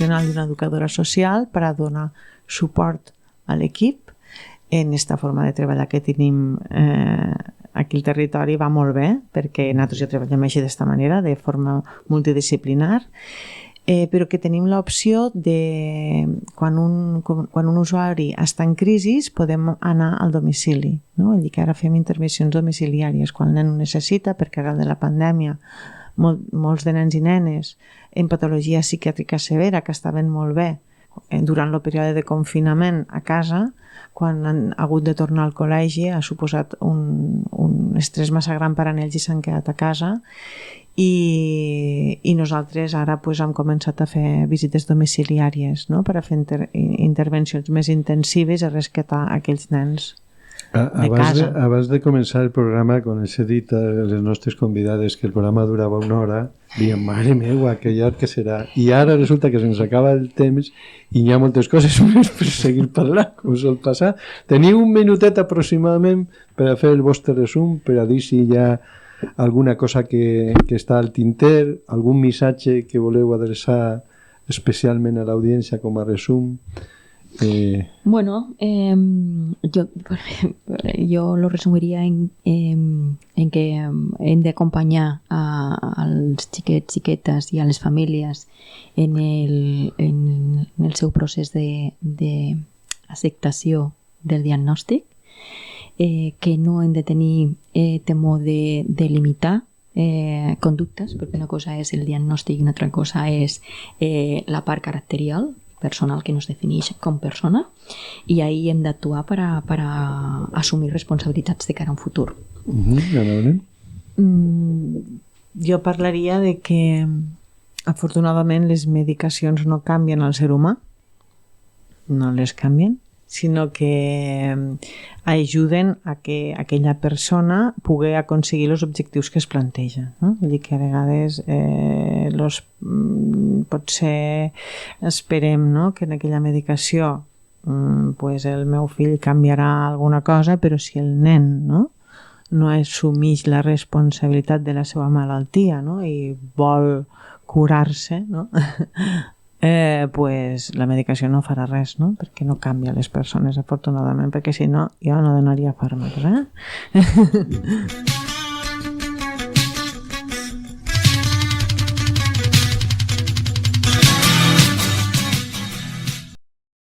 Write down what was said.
professional i una educadora social per a donar suport a l'equip en aquesta forma de treballar que tenim aquí al territori. Va molt bé perquè nosaltres ja treballem així d'esta manera, de forma multidisciplinar, però que tenim l'opció de quan un usuari està en crisi podem anar al domicili, no? Vull dir que ara fem intervencions domiciliàries quan el nen ho necessita, perquè arran de la pandèmia molts de nens i nenes en patologia psiquiàtrica severa que estaven molt bé durant el període de confinament a casa, quan han hagut de tornar al col·legi ha suposat un estrès massa gran per a ells i s'han quedat a casa, i nosaltres ara hem començat a fer visites domiciliàries, no? Per a fer intervencions més intensives i rescatar aquells nens de casa. Abans de començar el programa, quan els he dit a les nostres convidades que el programa durava 1 hora, diem, mare meua, que llarg que serà. I ara resulta que se'ns acaba el temps i hi ha moltes coses més per seguir parlant, com sol passar. Teniu 1 minutet aproximadament per a fer el vostre resum, per a dir si hi ha alguna cosa que està al tinter, algun missatge que voleu adreçar especialment a l'audiència com a resum. Bueno, yo lo resumiría en que hem d'acompanyar als xiquets, xiquetes i a les famílies en el seu procés d'acceptació del diagnòstic, que no hem de tenir temor de limitar conductes, perquè una cosa és el diagnòstic i una altra cosa és la part caracterial personal que nos defineix com persona, i ahí hem d'actuar per a assumir responsabilitats de cara a un futur. Jo parlaria de que afortunadament les medicacions no canvien al ser humà, no les canvien, sinó que ajuden a que aquella persona pugui aconseguir els objectius que es planteja, no? Vull dir que a vegades potser esperem, no? Que en aquella medicació el meu fill canviarà alguna cosa, però si el nen no assumeix la responsabilitat de la seva malaltia, no? I vol curar-se, no? La medicació no farà res, no? Perquè no canvia les persones, afortunadament, perquè si no jo no donaria fàrmacs,